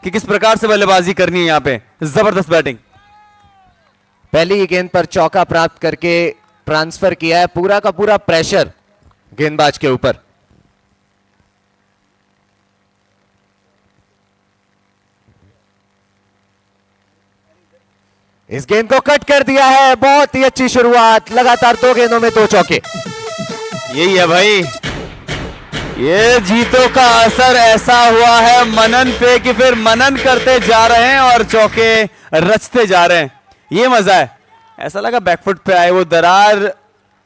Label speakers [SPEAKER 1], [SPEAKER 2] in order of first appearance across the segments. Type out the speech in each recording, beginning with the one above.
[SPEAKER 1] कि किस प्रकार से बल्लेबाजी करनी है। यहाँ पे जबरदस्त बैटिंग,
[SPEAKER 2] पहली गेंद पर चौका प्राप्त करके ट्रांसफर किया है, पूरा का पूरा प्रेशर गेंदबाज के ऊपर। इस गेंद को कट कर दिया है, बहुत ही अच्छी शुरुआत, लगातार 2 गेंदों में 2 चौके।
[SPEAKER 1] यही है भाई, ये जीतों का असर ऐसा हुआ है मनन पे कि फिर मनन करते जा रहे हैं और चौके रचते जा रहे हैं। ये मजा है। ऐसा लगा बैकफुट पे आए, वो दरार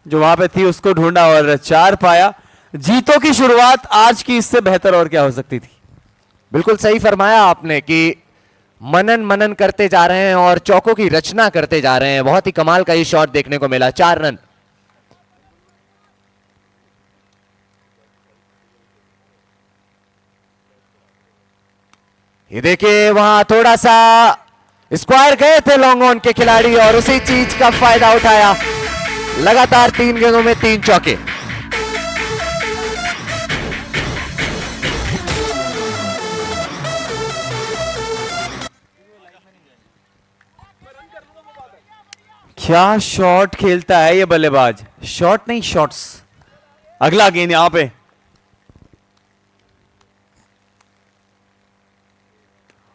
[SPEAKER 1] जो वहां पे थी उसको ढूंढा और 4 पाया। जीतों की शुरुआत आज की इससे बेहतर और क्या हो सकती थी।
[SPEAKER 2] बिल्कुल सही फरमाया आपने कि मनन करते जा रहे हैं और चौकों की रचना करते जा रहे हैं। बहुत ही कमाल का ये शॉट देखने को मिला। 4 रन। ये देखिए वहां थोड़ा सा स्क्वायर गए थे लॉन्ग ऑन के खिलाड़ी और उसी चीज का फायदा उठाया। लगातार 3 गेंदों में 3 चौके।
[SPEAKER 1] क्या शॉट खेलता है ये बल्लेबाज, शॉट नहीं शॉट्स। अगला गेंद यहां पे,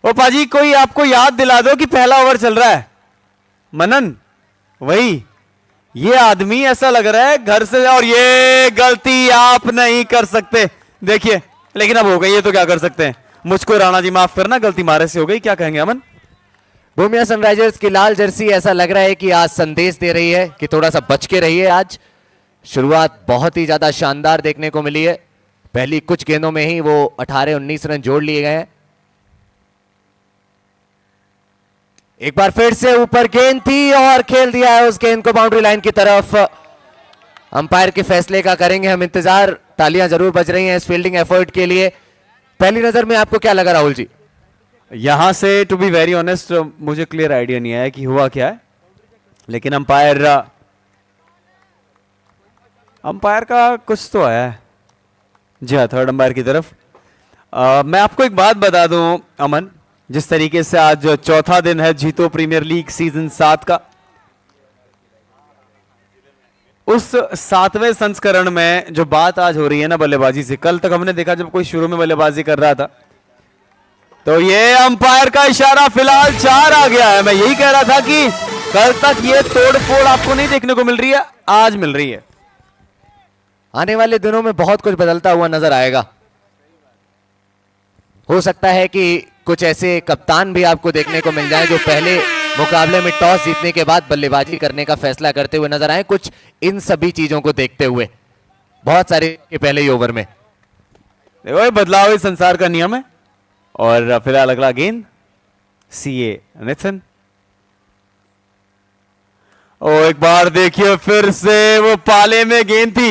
[SPEAKER 1] ओ पाजी कोई आपको याद दिला दो कि पहला ओवर चल रहा है। मनन वही, ये आदमी ऐसा लग रहा है घर से, और ये गलती आप नहीं कर सकते। देखिए लेकिन अब हो गई, ये तो क्या कर सकते हैं। मुझको राणा जी माफ करना, गलती मारे से हो गई। क्या कहेंगे अमन।
[SPEAKER 2] भूमिया सनराइजर्स की लाल जर्सी ऐसा लग रहा है कि आज संदेश दे रही है कि थोड़ा सा बच के रहिए। आज शुरुआत बहुत ही ज्यादा शानदार देखने को मिली है। पहली कुछ गेंदों में ही वो 18-19 रन जोड़ लिए गए हैं। एक बार फिर से ऊपर गेंद थी और खेल दिया है उस गेंद को बाउंड्री लाइन की तरफ। अंपायर के फैसले का करेंगे हम इंतजार। तालियां जरूर बज रही हैं इस फील्डिंग एफर्ट के लिए। पहली नजर में आपको क्या लगा राहुल जी।
[SPEAKER 1] यहां से टू बी वेरी ऑनेस्ट मुझे क्लियर आइडिया नहीं आया कि हुआ क्या है, लेकिन अंपायर का कुछ तो आया है। जी हाँ, थर्ड अंपायर की तरफ। मैं आपको एक बात बता दूं अमन, जिस तरीके से आज चौथा दिन है जीतो प्रीमियर लीग सीजन 7 का, उस 7वें संस्करण में जो बात आज हो रही है ना बल्लेबाजी से, कल तक हमने देखा जब कोई शुरू में बल्लेबाजी कर रहा था तो ये अंपायर का इशारा फिलहाल 4 आ गया है। मैं यही कह रहा था कि कल तक ये तोड़फोड़ आपको नहीं देखने को मिल रही है, आज मिल रही है।
[SPEAKER 2] आने वाले दिनों में बहुत कुछ बदलता हुआ नजर आएगा। हो सकता है कि कुछ ऐसे कप्तान भी आपको देखने को मिल जाएं जो पहले मुकाबले में टॉस जीतने के बाद बल्लेबाजी करने का फैसला करते हुए नजर आए। कुछ इन सभी चीजों को देखते हुए बहुत सारे के पहले ही ओवर में
[SPEAKER 1] देखो बदलाव इस संसार का नियम है। और फिलहाल अगला गेंद सीए निथिन। और एक बार देखिए फिर से वो पाले में गेंद थी।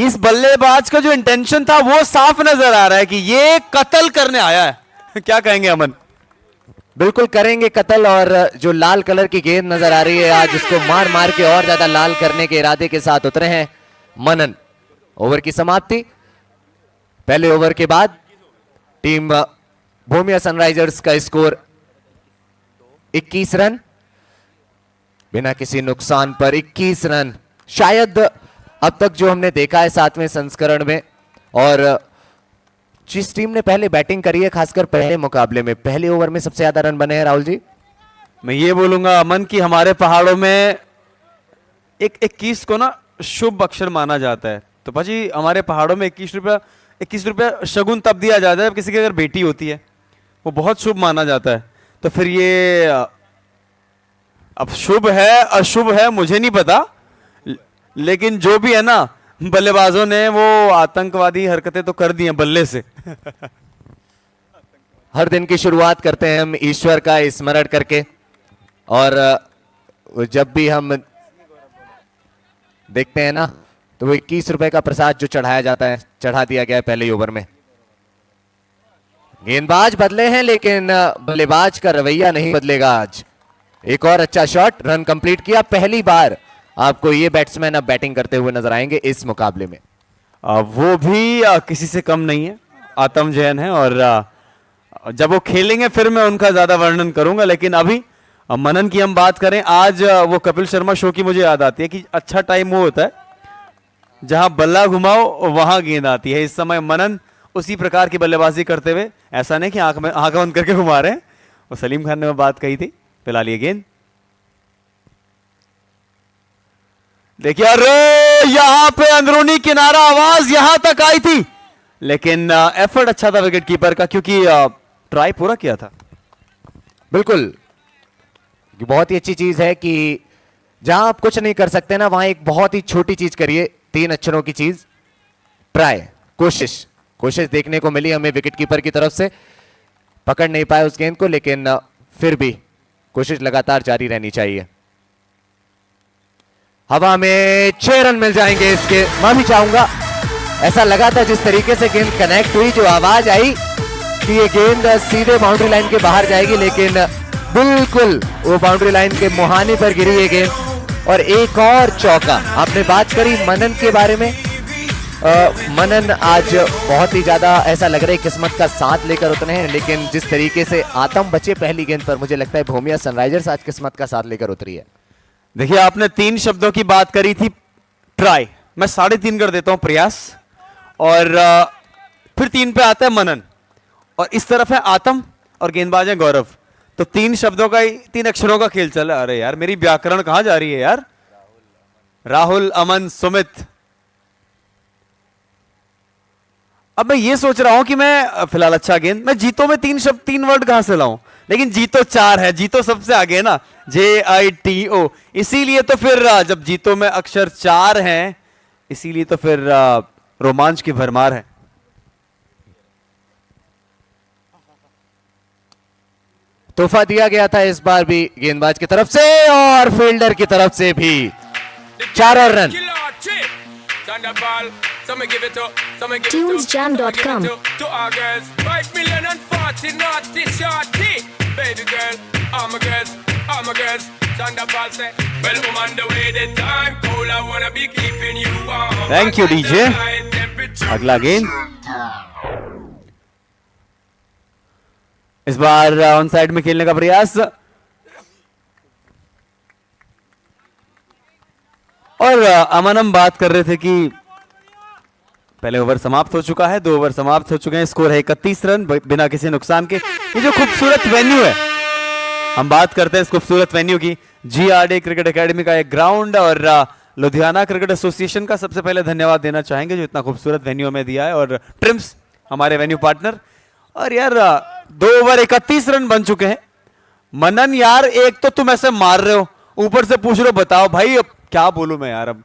[SPEAKER 1] इस बल्लेबाज का जो इंटेंशन था वो साफ नजर आ रहा है कि ये कत्ल करने आया है। क्या कहेंगे अमन।
[SPEAKER 2] बिल्कुल करेंगे कत्ल। और जो लाल कलर की गेंद नजर आ रही है आज उसको मार मार के और ज्यादा लाल करने के इरादे के साथ उतरे हैं मनन। ओवर की समाप्ति। पहले ओवर के बाद टीम भूमिया सनराइजर्स का स्कोर 21 रन, बिना किसी नुकसान पर 21 रन। शायद अब तक जो हमने देखा है 7वें संस्करण में, और जिस टीम ने पहले बैटिंग करी है खासकर पहले मुकाबले में, पहले ओवर में सबसे ज्यादा रन बने हैं राहुल जी।
[SPEAKER 1] मैं ये बोलूंगा अमन कि हमारे पहाड़ों में 21 को ना शुभ अक्षर माना जाता है। तो भाजी हमारे पहाड़ों में 21 रुपया शगुन तब दिया जाता है जब किसी की अगर बेटी होती है, वो बहुत शुभ माना जाता है। तो फिर ये अब शुभ है अशुभ है मुझे नहीं पता, लेकिन जो भी है ना, बल्लेबाजों ने वो आतंकवादी हरकतें तो कर दी हैं बल्ले से।
[SPEAKER 2] हर दिन की शुरुआत करते हैं हम ईश्वर का स्मरण करके, और जब भी हम देखते हैं ना तो वो 21 रुपए का प्रसाद जो चढ़ाया जाता है, चढ़ा दिया गया है पहले ओवर में। गेंदबाज बदले हैं लेकिन बल्लेबाज का रवैया नहीं बदलेगा आज। एक और अच्छा शॉट, रन कंप्लीट किया। पहली बार आपको ये बैट्समैन अब बैटिंग करते हुए नजर आएंगे इस मुकाबले में।
[SPEAKER 1] वो भी किसी से कम नहीं है, आतम जैन है। और जब वो खेलेंगे फिर मैं उनका ज्यादा वर्णन करूंगा, लेकिन अभी अब मनन की हम बात करें, आज वो कपिल शर्मा शो की मुझे याद आती है कि अच्छा टाइम वो होता है जहां बल्ला घुमाओ वहां गेंद आती है। इस समय मनन उसी प्रकार की बल्लेबाजी करते हुए, ऐसा नहीं कि आंख बंद करके घुमा रहे हैं, वो सलीम खान ने वो बात कही थी। फिलहाल ये गेंद देखिए, अरे यहां पे अंदरूनी किनारा आवाज यहां तक आई थी, लेकिन एफर्ट अच्छा था विकेट कीपर का, क्योंकि ट्राई पूरा किया था।
[SPEAKER 2] बिल्कुल, ये बहुत ही अच्छी चीज है कि जहां आप कुछ नहीं कर सकते ना, वहां एक बहुत ही छोटी चीज करिए, 3 अक्षरों की चीज, ट्राई, कोशिश। कोशिश देखने को मिली हमें विकेट कीपर की तरफ से, पकड़ नहीं पाए उस गेंद को, लेकिन फिर भी कोशिश लगातार जारी रहनी चाहिए। हवा में 6 रन मिल जाएंगे इसके। मैं भी चाहूंगा, ऐसा लगा था जिस तरीके से गेंद कनेक्ट हुई, जो आवाज आई कि ये गेंद सीधे बाउंड्री लाइन के बाहर जाएगी, लेकिन बिल्कुल वो बाउंड्री लाइन के मुहाने पर गिरी ये गेंद। और एक और चौका। आपने बात करी मनन के बारे में, मनन आज बहुत ही ज्यादा ऐसा लग रहा है किस्मत का साथ लेकर उतरे हैं, लेकिन जिस तरीके से आतम बचे पहली गेंद पर, मुझे लगता है भूमिया सनराइजर्स आज किस्मत का साथ लेकर उतरी है।
[SPEAKER 1] देखिए, आपने 3 शब्दों की बात करी थी, ट्राई, मैं 3.5 कर देता हूं, प्रयास, और फिर 3 पे आता है मनन, और इस तरफ है आतम और गेंदबाज है गौरव। तो 3 शब्दों का ही 3 अक्षरों का खेल चल रहा है। अरे यार, मेरी व्याकरण कहां जा रही है यार। राहुल, अमन, सुमित। अब मैं ये सोच रहा हूं कि मैं फिलहाल अच्छा गेंद, मैं जीतो में 3 वर्ड कहां से लाऊं, लेकिन जीतो 4 है, जीतो सबसे आगे है ना, JITO, इसीलिए तो फिर जब जीतो में अक्षर 4 हैं, इसीलिए तो फिर रोमांच की भरमार है।
[SPEAKER 2] तोहफा दिया गया था इस बार भी गेंदबाज की तरफ से और फील्डर की तरफ से भी। 4 और run.
[SPEAKER 3] TunesJam.com
[SPEAKER 1] thank you DJ. अगला गेंद इस बार ऑन साइड में खेलने का प्रयास, और अमन हम बात कर रहे थे कि पहले ओवर समाप्त हो चुका है, 2 ओवर समाप्त हो चुके हैं, स्कोर है 31 रन बिना किसी नुकसान के। ये जो खूबसूरत वेन्यू है, हम बात करते हैं इस खूबसूरत वेन्यू की, GRD क्रिकेट एकेडमी का एक ग्राउंड, और लुधियाना क्रिकेट एसोसिएशन का सबसे पहले धन्यवाद देना चाहेंगे जो इतना खूबसूरत वेन्यू हमें दिया है, और ट्रिम्स हमारे वेन्यू पार्टनर। और यार 2 ओवर 31 रन बन चुके हैं। मनन यार, एक तो तुम ऐसे मार रहे हो, ऊपर से पूछ रहे हो, बताओ भाई अब क्या बोलूं मैं यार। अब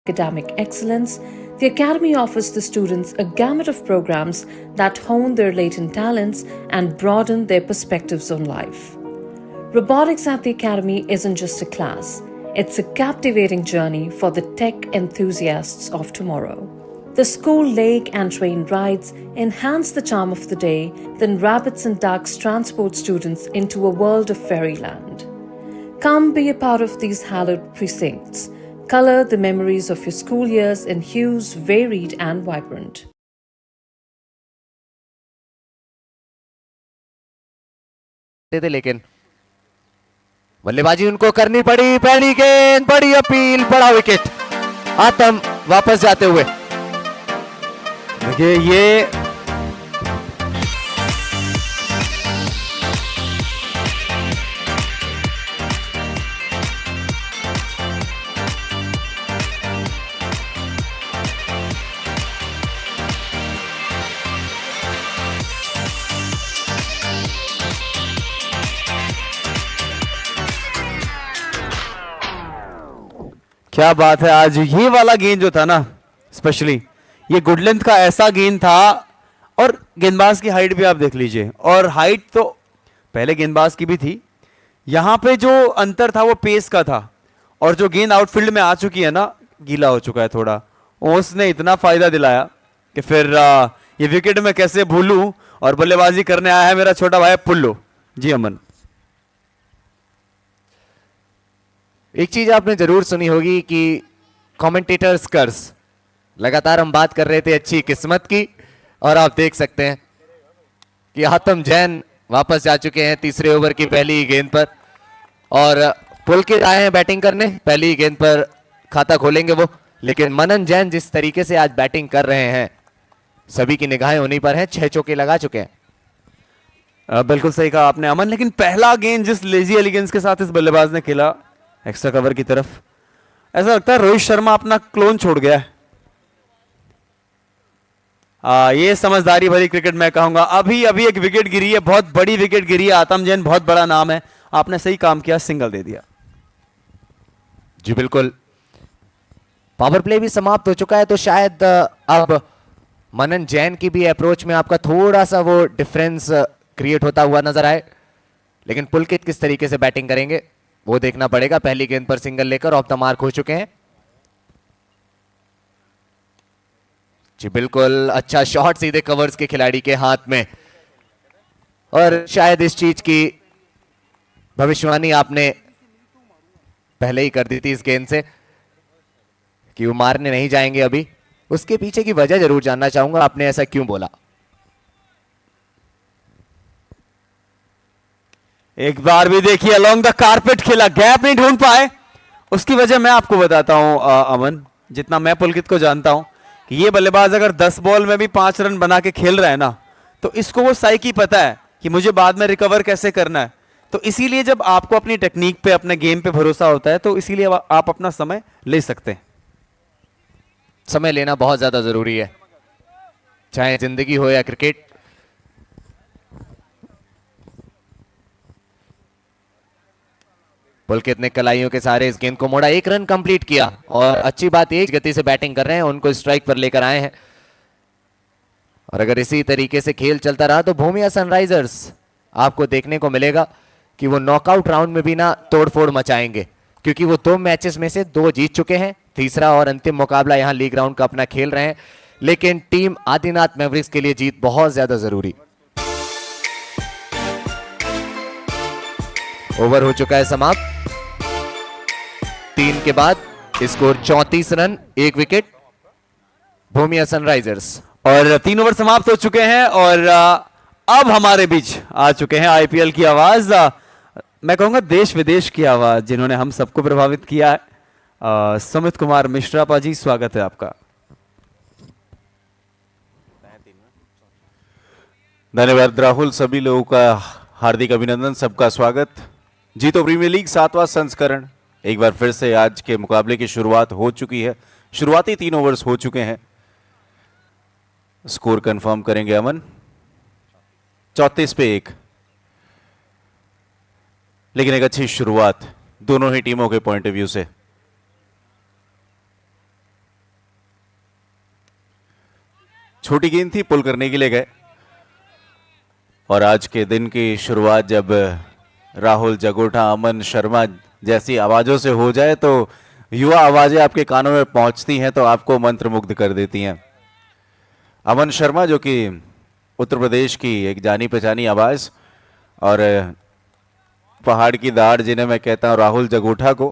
[SPEAKER 4] Academic excellence, the Academy offers the students a gamut of programs that hone their latent talents and broaden their perspectives on life. Robotics at the Academy isn't just a class, it's a captivating journey for the tech enthusiasts of tomorrow. The school lake and train rides enhance the charm of the day, then rabbits and ducks transport students into a world of fairyland. Come be a part of these hallowed precincts. Color the memories of your school years in hues varied and vibrant.
[SPEAKER 2] थे, लेकिन बल्लेबाजी उनको करनी पड़ी। पहली गेंद, बड़ी appeal, बड़ा विकेट, आतम वापस जाते हुए।
[SPEAKER 1] देखिए, ये क्या बात है। आज ये वाला गेंद जो था ना, स्पेशली ये गुड लेंथ का ऐसा गेंद था, और गेंदबाज की हाइट भी आप देख लीजिए, और हाइट तो पहले गेंदबाज की भी थी। यहां पे जो अंतर था वो पेस का था, और जो गेंद आउटफील्ड में आ चुकी है ना, गीला हो चुका है थोड़ा, उसने इतना फायदा दिलाया कि फिर ये विकेट में कैसे भूलूं, और बल्लेबाजी करने आया है मेरा छोटा भाई पुल्लू। जी अमन,
[SPEAKER 2] एक चीज आपने जरूर सुनी होगी कि कमेंटेटर्स कर्स, लगातार हम बात कर रहे थे अच्छी किस्मत की, और आप देख सकते हैं कि आतम जैन वापस जा चुके हैं तीसरे ओवर की पहली ही गेंद पर और पुलकित आए हैं बैटिंग करने। पहली ही गेंद पर खाता खोलेंगे वो, लेकिन मनन जैन जिस तरीके से आज बैटिंग कर रहे हैं सभी की निगाहें उन्हीं पर हैं। 6 चौके लगा चुके हैं।
[SPEAKER 1] बिल्कुल सही कहा आपने अमन, लेकिन पहला गेंद जिस लेजी एलिगेंस के साथ इस बल्लेबाज ने खेला एक्स्ट्रा कवर की तरफ, ऐसा लगता है रोहित शर्मा अपना क्लोन छोड़ गया है। ये समझदारी भरी क्रिकेट मैं कहूंगा। अभी अभी एक विकेट गिरी है, बहुत बड़ी विकेट गिरी है। आतम जैन बहुत बड़ा नाम है, आपने सही काम किया, सिंगल दे दिया।
[SPEAKER 2] जी बिल्कुल, पावर प्ले भी समाप्त हो चुका है, तो शायद अब मनन जैन की भी अप्रोच में आपका थोड़ा सा वो डिफरेंस क्रिएट होता हुआ नजर आए, लेकिन पुलकित किस तरीके से बैटिंग करेंगे वो देखना पड़ेगा। पहली गेंद पर सिंगल लेकर ऑफ द मार्क हो चुके हैं। जी बिल्कुल, अच्छा शॉट सीधे कवर्स के खिलाड़ी के हाथ में, और शायद इस चीज की भविष्यवाणी आपने पहले ही कर दी थी इस गेंद से कि वो मारने नहीं जाएंगे अभी। उसके पीछे की वजह जरूर जानना चाहूंगा, आपने ऐसा क्यों बोला?
[SPEAKER 1] एक बार भी देखिए अलोंग द कारपेट खेला, गैप नहीं ढूंढ पाए। उसकी वजह मैं आपको बताता हूं अमन, जितना मैं पुलकित को जानता हूं कि ये बल्लेबाज अगर 10 बॉल में भी 5 रन बना के खेल रहा है ना, तो इसको वो साइकी पता है कि मुझे बाद में रिकवर कैसे करना है। तो इसीलिए जब आपको अपनी टेक्निक पे, अपने गेम पे भरोसा होता है, तो इसीलिए आप अपना समय ले सकते हैं।
[SPEAKER 2] समय लेना बहुत ज्यादा जरूरी है, चाहे जिंदगी हो या क्रिकेट। पुलकित ने कलाइयों के सहारे इस गेंद को मोड़ा, 1 रन कंप्लीट किया, और अच्छी बात तेज गति से बैटिंग कर रहे हैं, उनको स्ट्राइक पर लेकर आए हैं। और अगर इसी तरीके से खेल चलता रहा तो भूमिया सनराइजर्स आपको देखने को मिलेगा कि वो नॉकआउट राउंड में भी ना तोड़फोड़ मचाएंगे, क्योंकि वो 2 मैचेस में से 2 जीत चुके हैं। तीसरा और अंतिम मुकाबला यहां लीग राउंड का अपना खेल रहे हैं, लेकिन टीम आदिनाथ मैवरिक्स के लिए जीत बहुत ज्यादा जरूरी। ओवर हो चुका है समाप्त, 3 के बाद स्कोर 34 रन, 1 विकेट भूमिया सनराइजर्स।
[SPEAKER 1] और 3 ओवर समाप्त हो चुके हैं, और अब हमारे बीच आ चुके हैं आईपीएल की आवाज, मैं कहूंगा देश विदेश की आवाज, जिन्होंने हम सबको प्रभावित किया है। सुमित कुमार मिश्रा पाजी, स्वागत है आपका।
[SPEAKER 3] धन्यवाद राहुल, सभी लोगों का हार्दिक अभिनंदन, सबका स्वागत। जी तो प्रीमियर लीग 7वां संस्करण एक बार फिर से आज के मुकाबले की शुरुआत हो चुकी है। शुरुआती 3 ओवर्स हो चुके हैं। स्कोर कंफर्म करेंगे अमन। 34 पे 1, लेकिन एक अच्छी शुरुआत दोनों ही टीमों के पॉइंट ऑफ व्यू से। छोटी गेंद थी, पुल करने के लिए गए, और आज के दिन की शुरुआत जब राहुल जगोटा, अमन शर्मा जैसी आवाजों से हो जाए तो युवा आवाजें आपके कानों में पहुंचती हैं तो आपको मंत्रमुग्ध कर देती हैं। अमन शर्मा जो कि उत्तर प्रदेश की एक जानी पहचानी आवाज, और पहाड़ की दाढ़ जिन्हें मैं कहता हूं राहुल जगोठा को,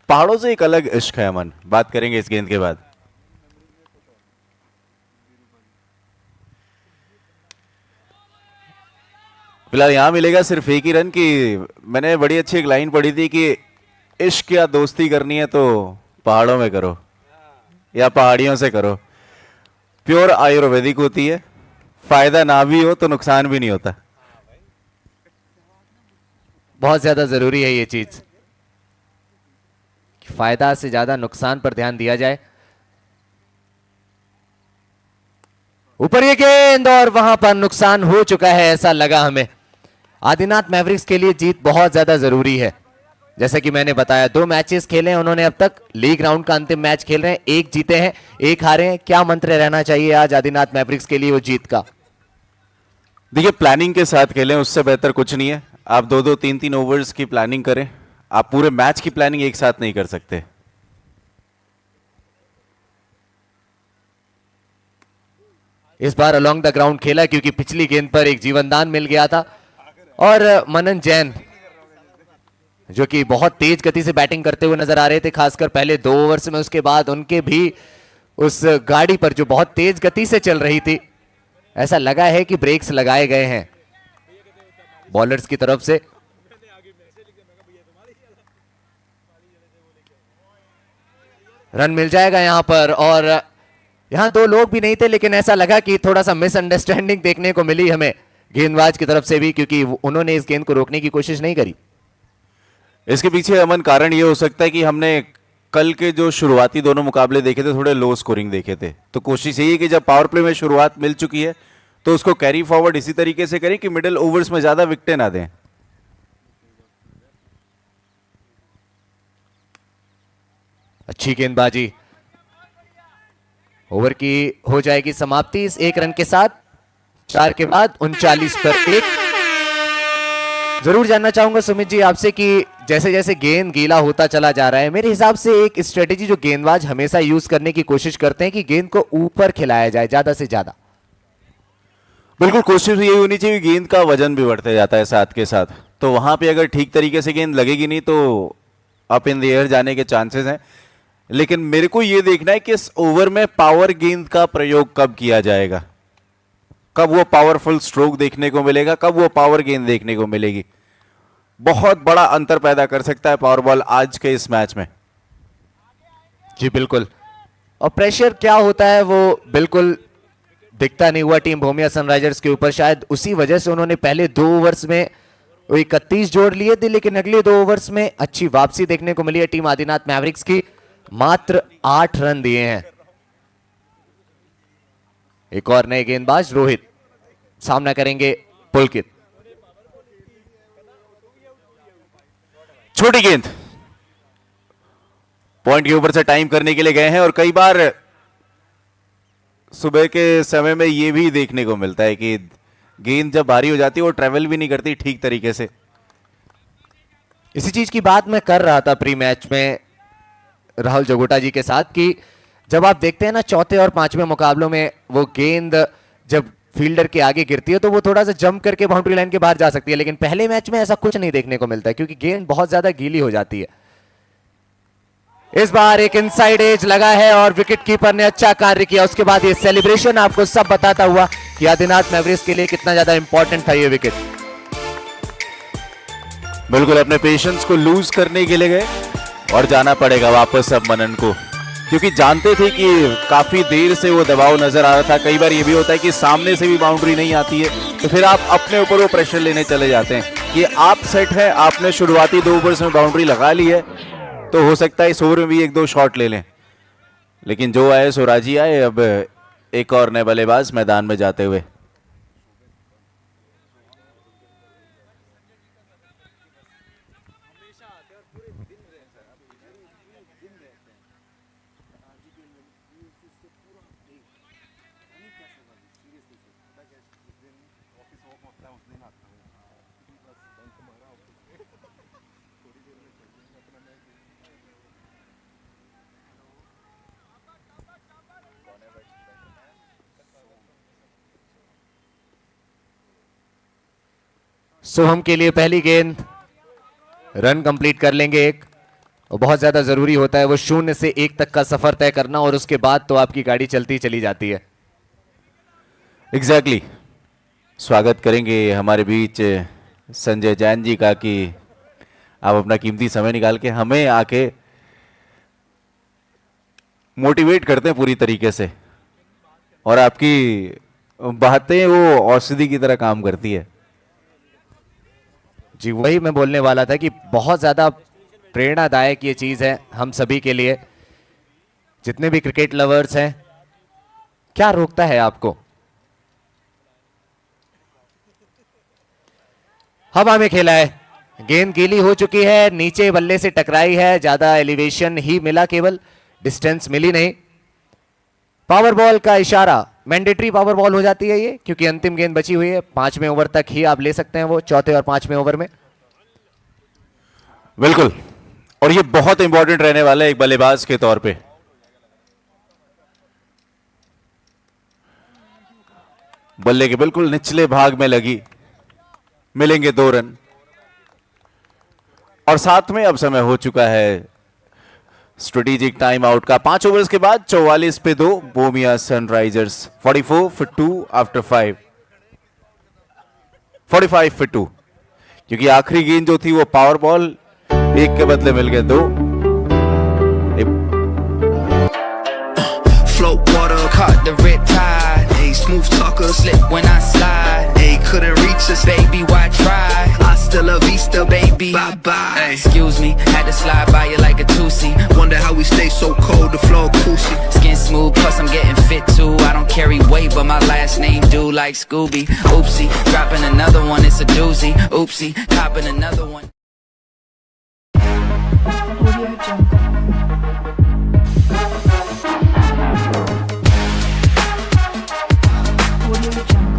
[SPEAKER 3] पहाड़ों से एक अलग इश्क है अमन। बात करेंगे इस गेंद के बाद। फिलहाल यहां मिलेगा सिर्फ 1 ही रन की। मैंने बड़ी अच्छी एक लाइन पढ़ी थी कि इश्क या दोस्ती करनी है तो पहाड़ों में करो या पहाड़ियों से करो। प्योर आयुर्वेदिक होती है, फायदा ना भी हो तो नुकसान भी नहीं होता।
[SPEAKER 2] बहुत ज्यादा जरूरी है ये चीज, फायदा से ज्यादा नुकसान पर ध्यान दिया जाए। ऊपर ये गेंद, और वहां पर नुकसान हो चुका है ऐसा लगा हमें। आदिनाथ मैवरिक्स के लिए जीत बहुत ज्यादा जरूरी है। जैसा कि मैंने बताया 2 मैचेस खेले हैं उन्होंने अब तक, लीग राउंड का अंतिम मैच खेल रहे हैं, 1 जीते हैं 1 हारे हैं। क्या मंत्र रहना चाहिए आज आदिनाथ मैवरिक्स के लिए वो जीत का?
[SPEAKER 3] देखिए, प्लानिंग के साथ खेलें, उससे बेहतर कुछ नहीं है। आप 2-2, 3-3 ओवर्स की प्लानिंग करें, आप पूरे मैच की प्लानिंग एक साथ नहीं कर सकते।
[SPEAKER 2] इस बार अलोंग द ग्राउंड खेला क्योंकि पिछली गेंद पर एक जीवनदान मिल गया था, और मनन जैन जो कि बहुत तेज गति से बैटिंग करते हुए नजर आ रहे थे, खासकर पहले 2 ओवर्स में। उसके बाद उनके भी उस गाड़ी पर जो बहुत तेज गति से चल रही थी ऐसा लगा है कि ब्रेक्स लगाए गए हैं बॉलर्स की तरफ से। रन मिल जाएगा यहां पर, और यहां दो लोग भी नहीं थे, लेकिन ऐसा लगा कि थोड़ा सा मिसअंडरस्टैंडिंग देखने को मिली हमें गेंदबाज की तरफ से भी, क्योंकि उन्होंने इस गेंद को रोकने की कोशिश नहीं करी।
[SPEAKER 3] इसके पीछे अमन कारण ये हो सकता है कि हमने कल के जो शुरुआती दोनों मुकाबले देखे थे थोड़े लो स्कोरिंग देखे थे, तो कोशिश यही है कि जब पावर प्ले में शुरुआत मिल चुकी है तो उसको कैरी फॉरवर्ड इसी तरीके से करें कि मिडिल ओवर्स में ज्यादा विकेटें ना दें।
[SPEAKER 2] अच्छी गेंदबाजी, ओवर की हो जाएगी समाप्ति इस एक रन के साथ। 4 के बाद 39 पर 1। जरूर जानना चाहूंगा सुमित जी आपसे कि जैसे जैसे गेंद गीला होता चला जा रहा है, मेरे हिसाब से एक स्ट्रेटेजी जो गेंदबाज हमेशा यूज करने की कोशिश करते हैं कि गेंद को ऊपर खिलाया जाए ज्यादा से ज्यादा।
[SPEAKER 3] बिल्कुल, कोशिश यही होनी चाहिए। गेंद का वजन भी बढ़ते जाता है साथ के साथ, तो वहां पे अगर ठीक तरीके से गेंद लगेगी नहीं तो अप इन द एयर जाने के चांसेस हैं। लेकिन मेरे को यह देखना है कि इस ओवर में पावर गेंद का प्रयोग कब किया जाएगा, कब वो पावरफुल स्ट्रोक देखने को मिलेगा, कब वो पावर गेंद देखने को मिलेगी। बहुत बड़ा अंतर पैदा कर सकता है पावर बॉल आज के इस मैच में।
[SPEAKER 2] जी बिल्कुल, और प्रेशर क्या होता है वो बिल्कुल दिखता नहीं हुआ टीम भूमिया सनराइजर्स के ऊपर। शायद उसी वजह से उन्होंने पहले 2 ओवर्स में 31 जोड़ लिए थे, लेकिन अगले 2 ओवर्स में अच्छी वापसी देखने को मिली है टीम आदिनाथ मैवरिक्स की। मात्र 8 रन दिए हैं। एक और नए गेंदबाज रोहित सामना करेंगे पुलकित।
[SPEAKER 3] छोटी गेंद पॉइंट के ऊपर से टाइम करने के लिए गए हैं, और कई बार सुबह के समय में यह भी देखने को मिलता है कि गेंद जब भारी हो जाती है वो ट्रेवल भी नहीं करती ठीक तरीके से।
[SPEAKER 2] इसी चीज की बात मैं कर रहा था प्री मैच में राहुल जगोटा जी के साथ कि जब आप देखते हैं ना चौथे और पांचवें मुकाबलों में वो गेंद जब फील्डर के आगे गिरती है तो वो थोड़ा सा जंप करके बाउंड्री लाइन के बाहर जा सकती है, लेकिन पहले मैच में ऐसा कुछ नहीं देखने को मिलता है क्योंकि गेंद बहुत ज्यादा गीली हो जाती है। इस बार एक इनसाइड एज लगा है और विकेट कीपर ने अच्छा कार्य किया। उसके बाद ये सेलिब्रेशन आपको सब बताता हुआ कि आदिनाथ मैवरिक्स के लिए कितना ज्यादा इंपॉर्टेंट था ये विकेट।
[SPEAKER 3] बिल्कुल अपने पेशेंस को लूज करने के लिए गए और जाना पड़ेगा वापस अब मनन को, क्योंकि जानते थे कि काफी देर से वो दबाव नजर आ रहा था। कई बार ये भी होता है कि सामने से भी बाउंड्री नहीं आती है तो फिर आप अपने ऊपर वो प्रेशर लेने चले जाते हैं कि आप सेट है, आपने शुरुआती 2 ओवर्स में बाउंड्री लगा ली है तो हो सकता है इस ओवर में भी 1-2 शॉट ले लें। लेकिन जो आए सो राजी आए। अब एक और नए बल्लेबाज मैदान में जाते हुए
[SPEAKER 2] सोहम के लिए पहली गेंद, रन कंप्लीट कर लेंगे एक, और बहुत ज्यादा जरूरी होता है वो 0 से 1 तक का सफर तय करना और उसके बाद तो आपकी गाड़ी चलती चली जाती है।
[SPEAKER 3] एग्जैक्टली स्वागत करेंगे हमारे बीच संजय जैन जी का कि आप अपना कीमती समय निकाल के हमें आके मोटिवेट करते हैं पूरी तरीके से, और आपकी बातें वो औषधि की तरह काम करती है।
[SPEAKER 2] जी वही मैं बोलने वाला था कि बहुत ज्यादा प्रेरणादायक ये चीज है हम सभी के लिए, जितने भी क्रिकेट लवर्स हैं। क्या रोकता है आपको? हवा में खेला है, गेंद गीली हो चुकी है, नीचे बल्ले से टकराई है, ज्यादा एलिवेशन ही मिला, केवल डिस्टेंस मिली नहीं। पावर बॉल का इशारा, मैंडेटरी पावर बॉल हो जाती है ये, क्योंकि अंतिम गेंद बची हुई है। 5वें ओवर तक ही आप ले सकते हैं वो, चौथे और 5वें ओवर में।
[SPEAKER 3] बिल्कुल, और ये बहुत इंपॉर्टेंट रहने वाला है एक बल्लेबाज के तौर पे। बल्ले के बिल्कुल निचले भाग में लगी, मिलेंगे 2 रन, और साथ में अब समय हो चुका है स्ट्रेटेजिक टाइम आउट का 5 ओवर्स के बाद 44 पे 2 बोमिया सनराइजर्स 44 for 2 आफ्टर 5 45 for 2 क्योंकि आखिरी गेंद जो थी वो पावर बॉल, एक के बदले मिल गए 2।
[SPEAKER 5] Float water, caught the red tide. Hey, smooth talker, slip when I slide. Hey, couldn't reach us, baby, why try? Hasta la vista, baby, bye bye. Hey, excuse me, had to slide by you like a two-seat. Wonder how we stay so cold, the flow coolsy. Skin smooth, plus I'm getting fit too. I don't carry weight, but my last name do like Scooby. Oopsie, dropping another one, it's a doozy. Oopsie, copping another one.
[SPEAKER 6] Audio Jungle. Audio Jungle. Audio Jungle.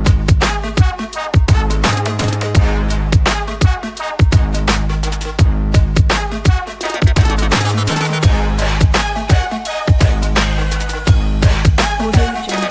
[SPEAKER 6] Audio Jungle.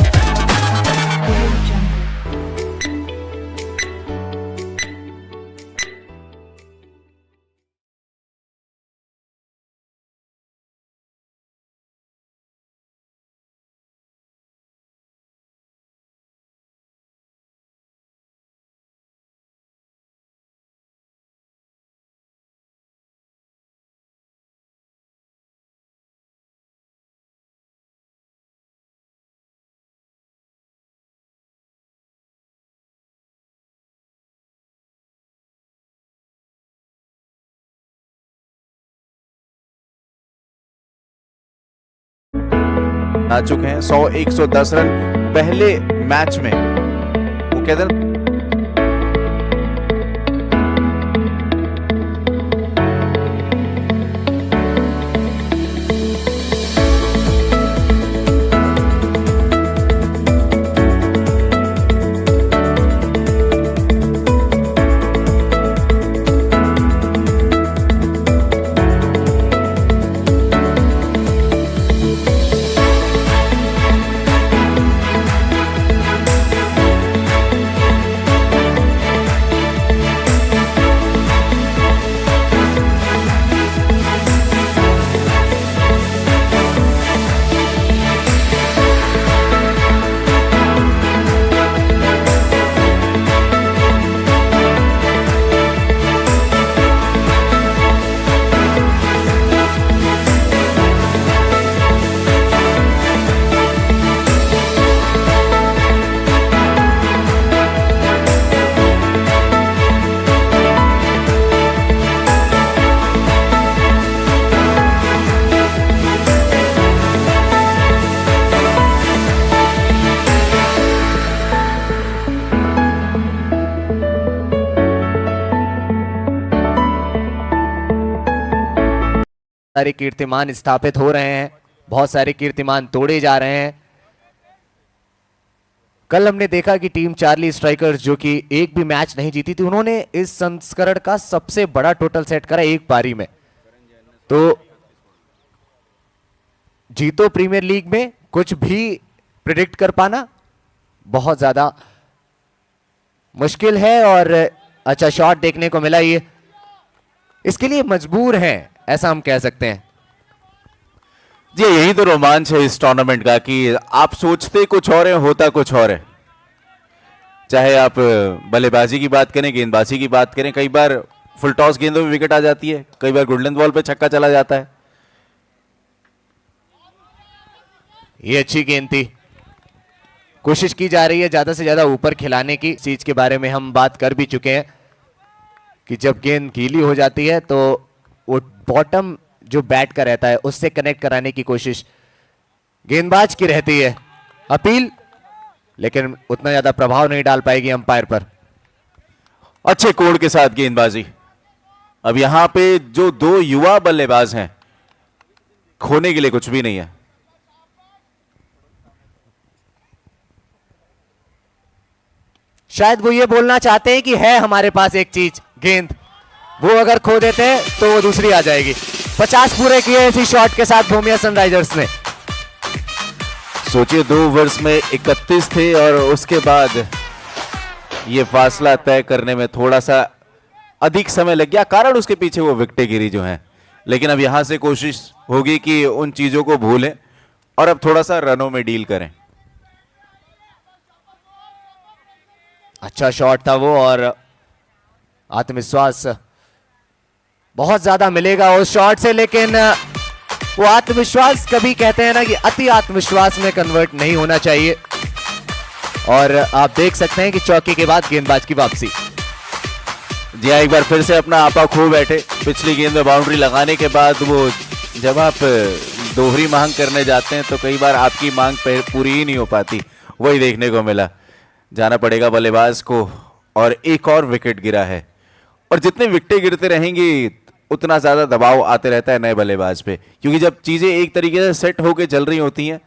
[SPEAKER 3] आ चुके हैं 100-110 run पहले match में। वो कहते हैं
[SPEAKER 2] सारे कीर्तिमान स्थापित हो रहे हैं, बहुत सारे कीर्तिमान तोड़े जा रहे हैं। कल हमने देखा कि टीम चार्ली स्ट्राइकर्स जो कि एक भी मैच नहीं जीती थी, उन्होंने इस संस्करण का सबसे बड़ा टोटल सेट करा एक पारी में। तो जीतो प्रीमियर लीग में कुछ भी प्रिडिक्ट कर पाना बहुत ज्यादा मुश्किल है और अच्छा शॉट देखने को मिला, ये इसके लिए मजबूर हैं ऐसा हम कह सकते हैं।
[SPEAKER 3] जी यही तो रोमांच है इस टूर्नामेंट का कि आप सोचते कुछ और है, होता कुछ और है। चाहे आप बल्लेबाजी की बात करें, गेंदबाजी की बात करें, कई बार फुल टॉस गेंदों में विकेट आ जाती है, कई बार गुड लेंथ बॉल पे छक्का चला जाता है।
[SPEAKER 2] ये अच्छी गेंद थी, कोशिश की जा रही है ज्यादा से ज्यादा ऊपर खिलाने की। चीज के बारे में हम बात कर भी चुके हैं कि जब गेंद गीली हो जाती है तो वो बॉटम जो बैट का रहता है उससे कनेक्ट कराने की कोशिश गेंदबाज की रहती है। अपील लेकिन उतना ज्यादा प्रभाव नहीं डाल पाएगी अंपायर पर।
[SPEAKER 3] अच्छे कोण के साथ गेंदबाजी। अब यहां पे जो दो युवा बल्लेबाज हैं, खोने के लिए कुछ भी नहीं है।
[SPEAKER 2] शायद वो ये बोलना चाहते हैं कि है हमारे पास एक चीज, गेंद, वो अगर खो देते हैं तो वो दूसरी आ जाएगी। 50 पूरे किए इसी शॉट के साथ भूमिया सनराइजर्स ने।
[SPEAKER 3] सोचिए 2 ओवर्स में 31 थे और उसके बाद ये फासला तय करने में थोड़ा सा अधिक समय लग गया, कारण उसके पीछे वो विकेटें गिरी जो हैं। लेकिन अब यहां से कोशिश होगी कि उन चीजों को भूलें और अब थोड़ा सा रनों में डील करें।
[SPEAKER 2] अच्छा शॉट था वो, और आत्मविश्वास बहुत ज्यादा मिलेगा उस शॉट से, लेकिन वो आत्मविश्वास कभी कहते हैं ना कि अति आत्मविश्वास में कन्वर्ट नहीं होना चाहिए। और आप देख सकते हैं कि चौके के बाद गेंदबाज की वापसी।
[SPEAKER 3] जी हाँ, एक बार फिर से अपना आपा खो बैठे। पिछली गेंद में बाउंड्री लगाने के बाद वो जब आप दोहरी मांग करने जाते हैं तो कई बार आपकी मांग पूरी ही नहीं हो पाती, वही देखने को मिला। जाना पड़ेगा बल्लेबाज को, और एक और विकेट गिरा है। और जितने विकेटें गिरते रहेंगी उतना ज्यादा दबाव आते रहता है नए बल्लेबाज पे, क्योंकि जब चीजें एक तरीके से सेट होके चल रही होती हैं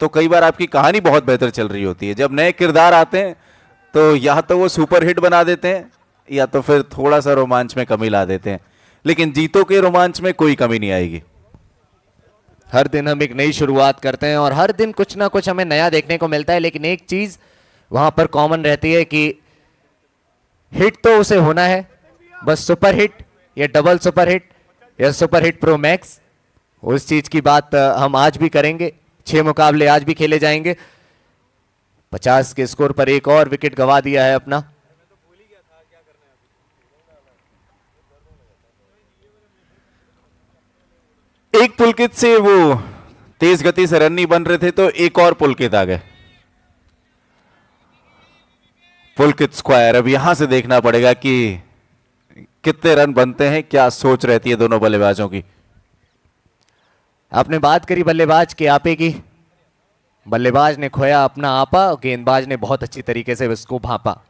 [SPEAKER 3] तो कई बार आपकी कहानी बहुत बेहतर चल रही होती है। जब नए किरदार आते हैं तो या तो वो सुपर हिट बना देते हैं या तो फिर थोड़ा सा रोमांच में कमी ला देते हैं, लेकिन जीतों के रोमांच में कोई कमी नहीं आएगी।
[SPEAKER 2] हर दिन हम एक नई शुरुआत करते हैं और हर दिन कुछ ना कुछ हमें नया देखने को मिलता है, लेकिन एक चीज वहां पर कॉमन रहती है कि हिट तो उसे होना है, बस सुपर हिट या डबल सुपर हिट या सुपर हिट प्रो मैक्स, उस चीज की बात हम आज भी करेंगे। 6 मुकाबले आज भी खेले जाएंगे। 50 के स्कोर पर एक और विकेट गंवा दिया है अपना।
[SPEAKER 3] एक पुलकित से वो तेज गति से रन नहीं बन रहे थे तो एक और पुलकित आ गए। पुलकित स्क्वायर। अब यहां से देखना पड़ेगा कि कितने रन बनते हैं, क्या सोच रहती है दोनों बल्लेबाजों की।
[SPEAKER 2] आपने बात करी बल्लेबाज के आपे की। बल्लेबाज ने खोया अपना आपा, गेंदबाज ने बहुत अच्छी तरीके से उसको भांपा।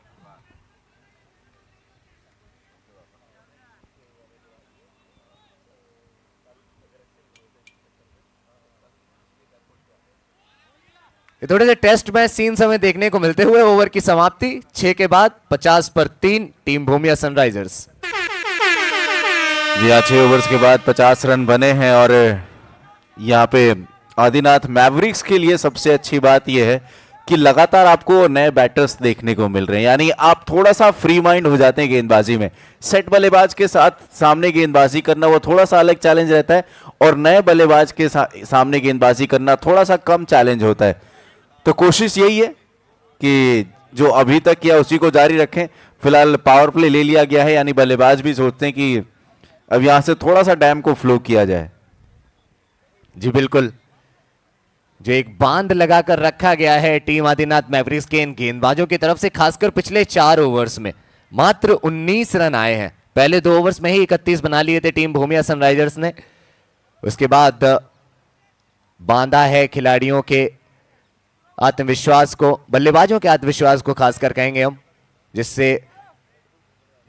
[SPEAKER 2] ये थोड़े से टेस्ट मैच सीन्स हमें देखने को मिलते हुए ओवर की समाप्ति 6 के बाद 50 पर 3 टीम भूमिया सनराइजर्स।
[SPEAKER 3] जी हाँ, 6 ओवर्स के बाद 50 रन बने हैं। और यहाँ पे आदिनाथ मैवरिक्स के लिए सबसे अच्छी बात यह है कि लगातार आपको नए बैटर्स देखने को मिल रहे हैं, यानी आप थोड़ा सा फ्री माइंड हो जाते हैं गेंदबाजी में। सेट बल्लेबाज के साथ सामने गेंदबाजी करना वो थोड़ा सा अलग चैलेंज रहता है, और नए बल्लेबाज के सामने गेंदबाजी करना थोड़ा सा कम चैलेंज होता है। तो कोशिश यही है कि जो अभी तक किया उसी को जारी रखें। फिलहाल पावर प्ले ले लिया गया है, यानी बल्लेबाज भी सोचते हैं कि अब यहां से थोड़ा सा डैम को फ्लो किया जाए।
[SPEAKER 2] जी बिल्कुल, जो एक बांध लगाकर रखा गया है टीम आदिनाथ मैवरिक्स के इन गेंदबाजों की तरफ से, खासकर पिछले 4 ओवर्स में मात्र 19 रन आए हैं। पहले 2 ओवर्स में ही 31 बना लिए थे टीम भूमिया सनराइजर्स ने। उसके बाद बांधा है खिलाड़ियों के आत्मविश्वास को, बल्लेबाजों के आत्मविश्वास को खासकर कहेंगे हम, जिससे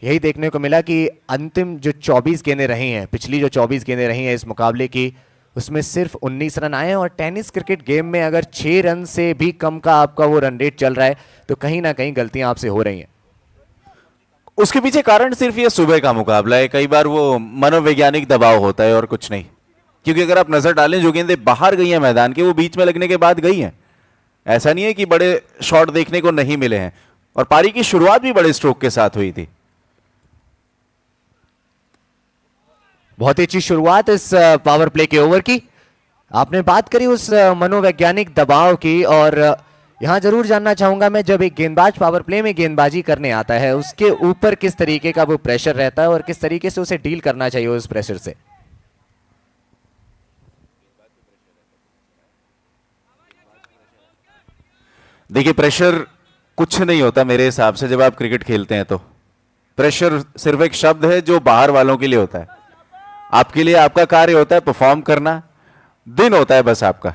[SPEAKER 2] यही देखने को मिला कि अंतिम जो 24 गेंदें रही हैं, पिछली जो 24 गेंदें रही हैं इस मुकाबले की, उसमें सिर्फ 19 रन आए हैं। और टेनिस क्रिकेट गेम में अगर 6 रन से भी कम का आपका वो रन रेट चल रहा है तो कहीं ना कहीं गलतियां आपसे हो रही हैं।
[SPEAKER 3] उसके पीछे कारण सिर्फ ये सुबह का मुकाबला है। कई बार वो मनोवैज्ञानिक दबाव होता है और कुछ नहीं, क्योंकि अगर आप नजर डालें जो गेंदें बाहर गई हैं मैदान के, वो बीच में लगने के बाद गई हैं। ऐसा नहीं है कि बड़े शॉट देखने को नहीं मिले हैं, और पारी की शुरुआत भी बड़े स्ट्रोक के साथ हुई थी।
[SPEAKER 2] बहुत ही अच्छी शुरुआत इस पावर प्ले के ओवर की। आपने बात करी उस मनोवैज्ञानिक दबाव की, और यहां जरूर जानना चाहूंगा मैं, जब एक गेंदबाज पावर प्ले में गेंदबाजी करने आता है उसके ऊपर किस तरीके का वो प्रेशर रहता है और किस तरीके से उसे डील करना चाहिए उस प्रेशर से।
[SPEAKER 3] देखिए, प्रेशर कुछ नहीं होता मेरे हिसाब से। जब आप क्रिकेट खेलते हैं तो प्रेशर सिर्फ एक शब्द है जो बाहर वालों के लिए होता है। आपके लिए आपका कार्य होता है परफॉर्म करना, दिन होता है बस आपका।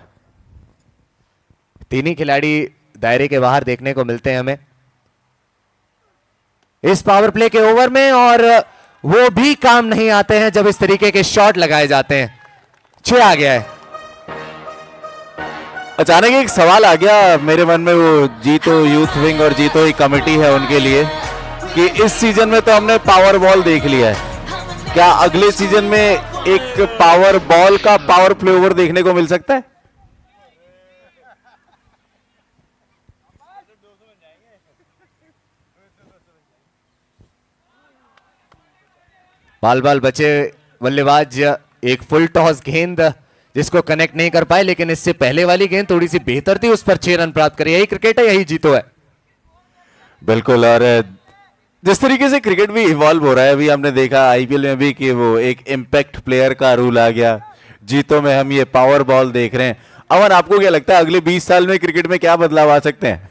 [SPEAKER 2] तीन ही खिलाड़ी दायरे के बाहर देखने को मिलते हैं हमें इस पावर प्ले के ओवर में, और वो भी काम नहीं आते हैं जब इस तरीके के शॉट लगाए जाते हैं। 6 आ गया है।
[SPEAKER 3] अचानक एक सवाल आ गया मेरे मन में, वो जीतो यूथ विंग और जीतो ही कमेटी है उनके लिए, कि इस सीजन में तो हमने पावर बॉल देख लिया है, क्या अगले सीजन में एक पावर बॉल का पावर प्ले ओवर देखने को मिल सकता है?
[SPEAKER 2] बाल बाल बचे बल्लेबाज एक फुल टॉस गेंद जिसको कनेक्ट नहीं कर पाए, लेकिन इससे पहले वाली गेंद थोड़ी सी बेहतर थी, उस पर 6 रन प्राप्त करे। यही क्रिकेट है, यही जीतो है।
[SPEAKER 3] बिल्कुल। और जिस तरीके से क्रिकेट भी इवॉल्व हो रहा है, अभी हमने देखा आईपीएल में भी कि वो एक इम्पैक्ट प्लेयर का रूल आ गया, जीतों में हम ये पावर बॉल देख रहे हैं। अमन, आपको क्या लगता है अगले 20 साल में क्रिकेट में क्या बदलाव आ सकते हैं?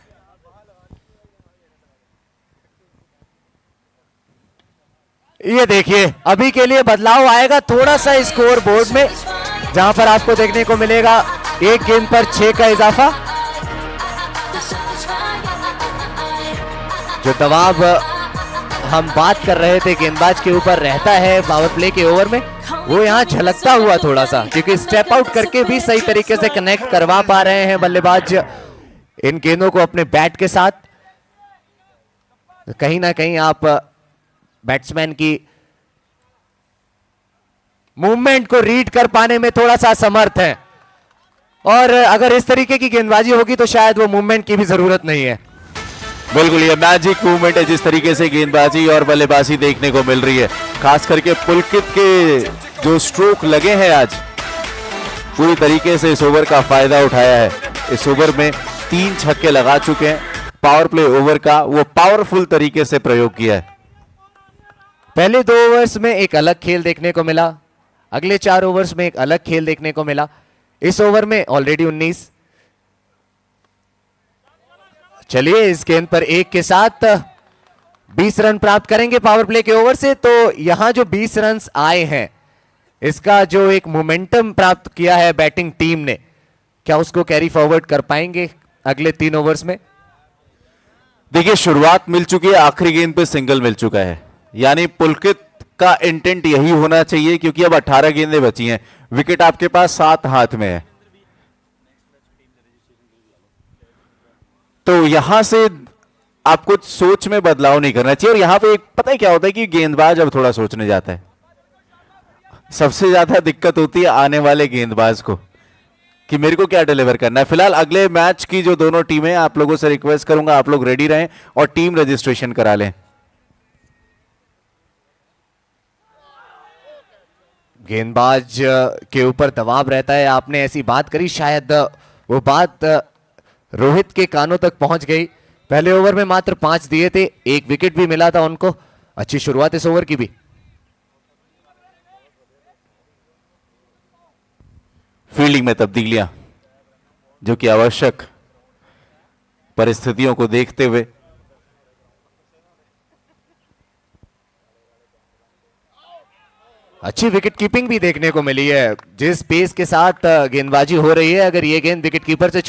[SPEAKER 2] ये देखिए, अभी के लिए बदलाव आएगा थोड़ा सा स्कोर बोर्ड में, जहां पर आपको देखने को मिलेगा 1 गेंद पर 6 का इजाफा। जो दबाव हम बात कर रहे थे गेंदबाज के ऊपर रहता है पावर प्ले के ओवर में, वो यहां झलकता हुआ थोड़ा सा, क्योंकि स्टेप आउट करके भी सही तरीके से कनेक्ट करवा पा रहे हैं बल्लेबाज इन गेंदों को अपने बैट के साथ। कहीं ना कहीं आप बैट्समैन की मूवमेंट को रीड कर पाने में थोड़ा सा असमर्थ है, और अगर इस तरीके की गेंदबाजी होगी तो शायद वो मूवमेंट की भी जरूरत नहीं है।
[SPEAKER 3] बिल्कुल, ये मैजिक मूवमेंट है जिस तरीके से गेंदबाजी और बल्लेबाजी देखने को मिल रही है। खास करके पुलकित के जो स्ट्रोक लगे हैं आज, पूरी तरीके से इस ओवर का फायदा उठाया है। इस ओवर में 3 छक्के लगा चुके हैं। पावर प्ले ओवर का वो पावरफुल तरीके से प्रयोग किया है।
[SPEAKER 2] पहले 2 ओवर्स में एक अलग खेल देखने को मिला, अगले 4 ओवर्स में एक अलग खेल देखने को मिला। इस ओवर में ऑलरेडी 19। चलिए, इस गेंद पर 1 के साथ 20 रन प्राप्त करेंगे पावर प्ले के ओवर से। तो यहां जो 20 रन आए हैं, इसका जो एक मोमेंटम प्राप्त किया है बैटिंग टीम ने, क्या उसको कैरी फॉरवर्ड कर पाएंगे अगले 3 ओवर्स में?
[SPEAKER 3] देखिए, शुरुआत मिल चुकी है, आखिरी गेंद पे सिंगल मिल चुका है, यानी पुलकित का इंटेंट यही होना चाहिए, क्योंकि अब 18 गेंदें बची हैं, विकेट आपके पास 7 हाथ में है। तो यहां से आपको सोच में बदलाव नहीं करना चाहिए। और यहां पे एक पता है क्या होता है कि गेंदबाज अब थोड़ा सोचने जाता है। सबसे ज्यादा दिक्कत होती है आने वाले गेंदबाज को कि मेरे को क्या डिलीवर करना है। फिलहाल अगले मैच की जो दोनों टीमें, आप लोगों से रिक्वेस्ट करूंगा आप लोग रेडी रहें और टीम रजिस्ट्रेशन करा लें।
[SPEAKER 2] गेंदबाज के ऊपर दबाव रहता है। आपने ऐसी बात करी, शायद वो बात रोहित के कानों तक पहुंच गई। पहले ओवर में मात्र 5 दिए थे, 1 विकेट भी मिला था उनको। अच्छी शुरुआत इस ओवर की भी।
[SPEAKER 3] फील्डिंग में तब्दीलियां जो कि आवश्यक परिस्थितियों को देखते हुए।
[SPEAKER 2] अच्छी विकेट कीपिंग भी देखने को मिली है। जिस पेस के साथ गेंदबाजी हो रही है, अगर ये गेंद विकेट कीपर से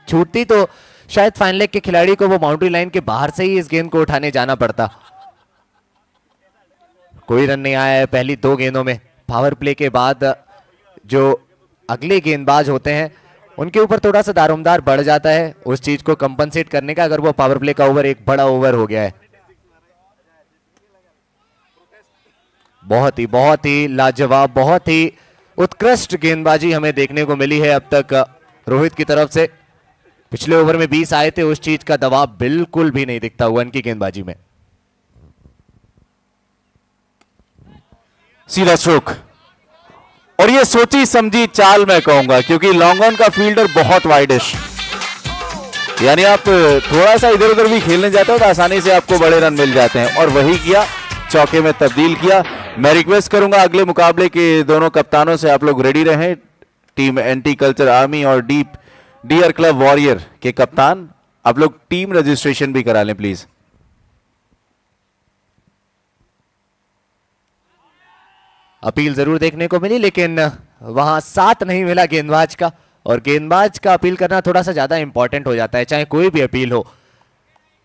[SPEAKER 2] छूटती तो शायद फाइन लेग के खिलाड़ी को वो बाउंड्री लाइन के बाहर से ही इस गेंद को उठाने जाना पड़ता। कोई रन नहीं आया है पहली 2 गेंदों में। पावर प्ले के बाद जो अगले गेंदबाज होते हैं उनके ऊपर थोड़ा सा दारोमदार बढ़ जाता है उस चीज को कंपनसेट करने का, अगर वो पावर प्ले का ओवर एक बड़ा ओवर हो गया है। बहुत ही लाजवाब, बहुत ही उत्कृष्ट गेंदबाजी हमें देखने को मिली है अब तक रोहित की तरफ से। पिछले ओवर में 20 आए थे, उस चीज का दबाव बिल्कुल भी नहीं दिखता हुआ इनकी गेंदबाजी में।
[SPEAKER 3] सीधा स्ट्रोक, और ये सोची समझी चाल मैं कहूंगा, क्योंकि लॉन्ग ऑन का फील्डर बहुत वाइडिश, यानी आप थोड़ा सा इधर उधर भी खेलने जाते हो तो आसानी से आपको बड़े रन मिल जाते हैं, और वही किया, चौके में तब्दील किया। मैं रिक्वेस्ट करूंगा अगले मुकाबले के दोनों कप्तानों से आप लोग रेडी रहें। टीम एंटी कल्चर आर्मी और डियर क्लब वॉरियर के कप्तान, आप लोग टीम रजिस्ट्रेशन भी करा लें प्लीज।
[SPEAKER 2] अपील जरूर देखने को मिली, लेकिन वहां साथ नहीं मिला गेंदबाज का, और गेंदबाज का अपील करना थोड़ा सा ज्यादा इंपॉर्टेंट हो जाता है, चाहे कोई भी अपील हो।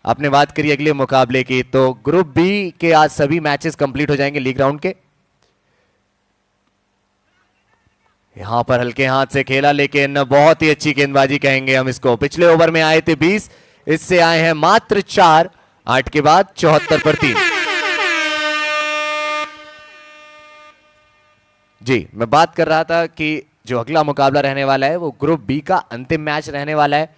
[SPEAKER 2] आपने बात करी अगले मुकाबले की, तो ग्रुप बी के आज सभी मैचेस कंप्लीट हो जाएंगे लीग राउंड के। यहां पर हल्के हाथ से खेला, लेकिन बहुत ही अच्छी गेंदबाजी कहेंगे हम इसको। पिछले ओवर में आए थे 20, इससे आए हैं मात्र 4, 8 के बाद 74 पर 3। जी, मैं बात कर रहा था कि जो अगला मुकाबला रहने वाला है वो ग्रुप बी का अंतिम मैच रहने वाला है,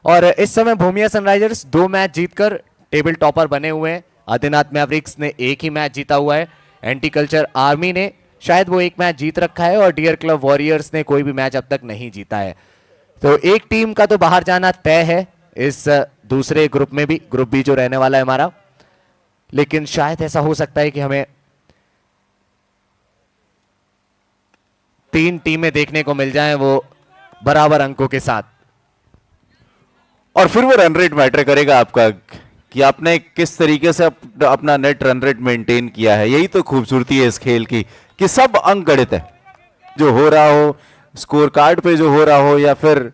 [SPEAKER 2] और इस समय भूमिया सनराइजर्स 2 मैच जीतकर टेबल टॉपर बने हुए हैं। आदिनाथ मैवरिक्स ने 1 ही मैच जीता हुआ है। एंटी कल्चर आर्मी ने शायद वो एक मैच जीत रखा है और डियर क्लब वॉरियर्स ने कोई भी मैच अब तक नहीं जीता है। तो एक टीम का तो बाहर जाना तय है इस दूसरे ग्रुप में भी, ग्रुप बी जो रहने वाला है हमारा। लेकिन शायद ऐसा हो सकता है कि हमें 3 टीमें देखने को मिल जाएं वो बराबर अंकों के साथ।
[SPEAKER 3] और फिर वो रन रेट मैटर करेगा आपका कि आपने किस तरीके से अपना नेट रन रेट मेंटेन किया है। यही तो खूबसूरती है इस खेल की कि सब अंक गणित है। जो हो रहा हो स्कोर कार्ड पे, जो हो रहा हो, या फिर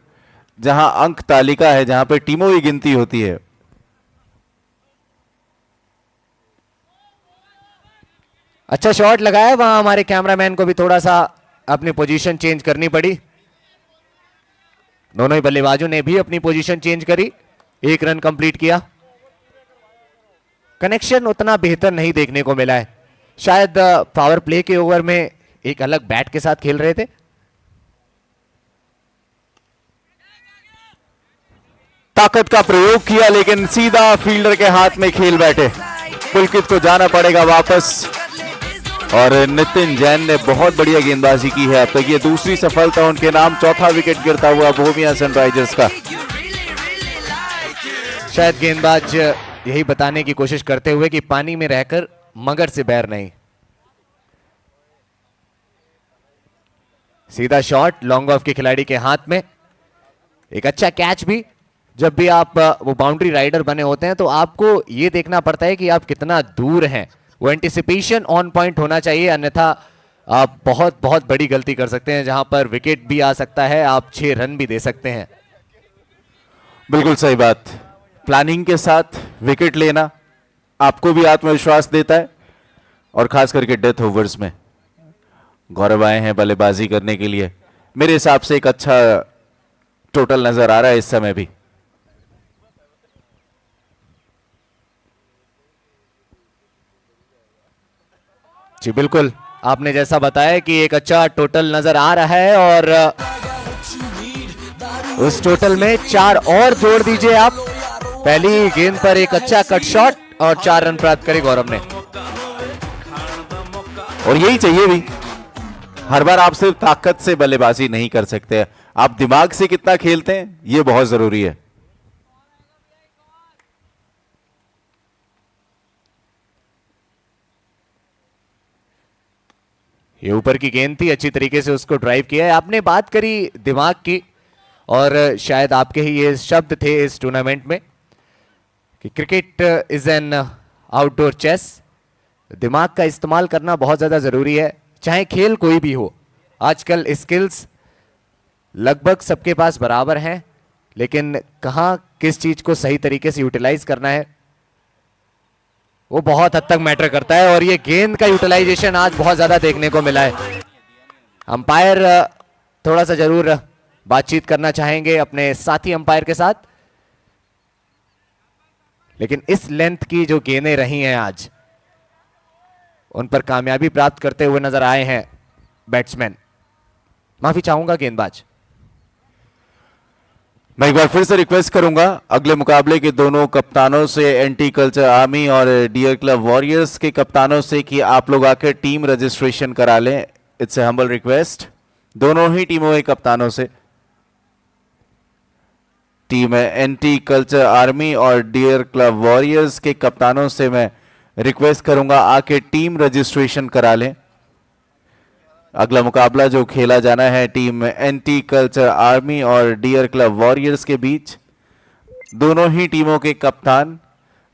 [SPEAKER 3] जहां अंक तालिका है जहां पे टीमों की गिनती होती है।
[SPEAKER 2] अच्छा शॉट लगाया, वहां हमारे कैमरामैन को भी थोड़ा सा अपनी पोजीशन चेंज करनी पड़ी। दोनों ही बल्लेबाजों ने भी अपनी पोजीशन चेंज करी, 1 रन कंप्लीट किया। कनेक्शन उतना बेहतर नहीं देखने को मिला है, शायद पावर प्ले के ओवर में एक अलग बैट के साथ खेल रहे थे।
[SPEAKER 3] ताकत का प्रयोग किया लेकिन सीधा फील्डर के हाथ में खेल बैठे। पुलकित को जाना पड़ेगा वापस। और नितिन जैन ने बहुत बढ़िया गेंदबाजी की है अब तक। ये दूसरी सफलता उनके नाम, चौथा विकेट गिरता हुआ बोमिया सनराइजर्स का।
[SPEAKER 2] शायद गेंदबाज यही बताने की कोशिश करते हुए कि पानी में रहकर मगर से बैर नहीं। सीधा शॉट लॉन्ग ऑफ के खिलाड़ी के हाथ में, एक अच्छा कैच भी। जब भी आप वो बाउंड्री राइडर बने होते हैं तो आपको ये देखना पड़ता है कि आप कितना दूर हैं। वो एंटिसिपेशन ऑन पॉइंट होना चाहिए, अन्यथा आप बहुत बहुत बड़ी गलती कर सकते हैं जहां पर विकेट भी आ सकता है, आप 6 रन भी दे सकते हैं।
[SPEAKER 3] बिल्कुल सही बात। प्लानिंग के साथ विकेट लेना आपको भी आत्मविश्वास देता है। और खास करके डेथ ओवर्स में गौरव आए हैं बल्लेबाजी करने के लिए। मेरे हिसाब से एक अच्छा टोटल नजर आ रहा है इस समय भी।
[SPEAKER 2] जी बिल्कुल, आपने जैसा बताया कि एक अच्छा टोटल नजर आ रहा है और उस टोटल में 4 और जोड़ दीजिए आप। पहली गेंद पर एक अच्छा कट शॉट और 4 रन प्राप्त करे गौरव ने।
[SPEAKER 3] और यही चाहिए भी। हर बार आप सिर्फ ताकत से बल्लेबाजी नहीं कर सकते, आप दिमाग से कितना खेलते हैं ये बहुत जरूरी है।
[SPEAKER 2] ये ऊपर की गेंद थी, अच्छी तरीके से उसको ड्राइव किया है। आपने बात करी दिमाग की, और शायद आपके ही ये शब्द थे इस टूर्नामेंट में कि cricket is an outdoor chess. दिमाग का इस्तेमाल करना बहुत ज्यादा जरूरी है, चाहे खेल कोई भी हो। आजकल स्किल्स लगभग सबके पास बराबर हैं, लेकिन कहां किस चीज को सही तरीके से यूटिलाइज करना है वो बहुत हद तक मैटर करता है। और ये गेंद का यूटिलाइजेशन आज बहुत ज्यादा देखने को मिला है। अंपायर थोड़ा सा जरूर बातचीत करना चाहेंगे अपने साथी अंपायर के साथ, लेकिन इस लेंथ की जो गेंदें रही हैं आज, उन पर कामयाबी प्राप्त करते हुए नजर आए हैं बैट्समैन। माफी चाहूंगा गेंदबाज।
[SPEAKER 3] मैं एक बार फिर से रिक्वेस्ट करूंगा अगले मुकाबले के दोनों कप्तानों से, एंटी कल्चर आर्मी और डियर क्लब वॉरियर्स के कप्तानों से, कि आप लोग आकर टीम रजिस्ट्रेशन करा लें। इट्स ए हम्बल रिक्वेस्ट दोनों ही टीमों के कप्तानों से। टीम एंटी कल्चर आर्मी और डियर क्लब वॉरियर्स के कप्तानों से मैं रिक्वेस्ट करूंगा आके टीम रजिस्ट्रेशन करा लें। अगला मुकाबला जो खेला जाना है टीम एंटी कल्चर आर्मी और डियर क्लब वॉरियर्स के बीच, दोनों ही टीमों के कप्तान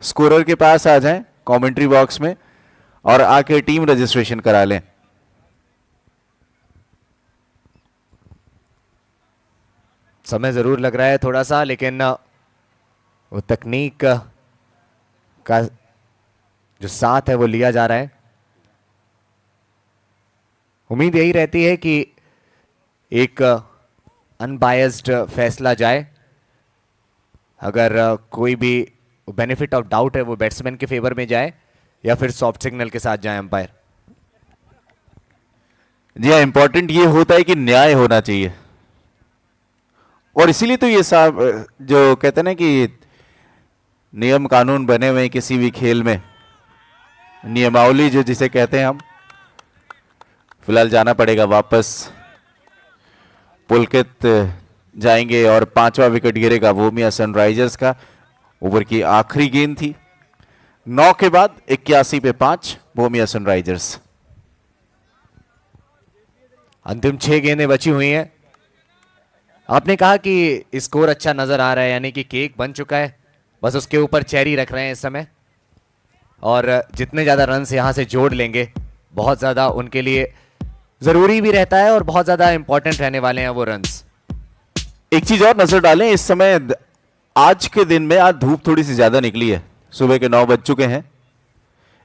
[SPEAKER 3] स्कोरर के पास आ जाएं कमेंट्री बॉक्स में और आके टीम रजिस्ट्रेशन करा लें।
[SPEAKER 2] समय जरूर लग रहा है थोड़ा सा, लेकिन वो तकनीक का जो साथ है वो लिया जा रहा है। उम्मीद यही रहती है कि एक अनबायस्ड फैसला जाए। अगर कोई भी बेनिफिट ऑफ डाउट है वो बैट्समैन के फेवर में जाए या फिर सॉफ्ट सिग्नल के साथ जाए अंपायर।
[SPEAKER 3] जी हाँ, इंपॉर्टेंट ये होता है कि न्याय होना चाहिए, और इसीलिए तो ये साहब जो कहते हैं ना कि नियम कानून बने हुए हैं किसी भी खेल में, नियमावली जो जिसे कहते हैं हम, फिलहाल जाना पड़ेगा वापस। पुलकित जाएंगे और 5वां विकेट गिरेगा वोमिया सनराइजर्स का। ओवर की आखिरी गेंद थी। 9 के बाद 81 पे 5 वोमिया सनराइजर्स।
[SPEAKER 2] अंतिम 6 गेंदें बची हुई हैं। आपने कहा कि स्कोर अच्छा नजर आ रहा है, यानी कि केक बन चुका है, बस उसके ऊपर चेरी रख रहे हैं इस समय। और जितने ज्यादा रन्स यहां से जोड़ लेंगे बहुत ज्यादा उनके लिए जरूरी भी रहता है और बहुत ज्यादा इंपॉर्टेंट रहने वाले हैं वो रन्स।
[SPEAKER 3] एक चीज और नजर डालें, इस समय आज के दिन में आज धूप थोड़ी सी ज्यादा निकली है। सुबह के 9 बज चुके हैं,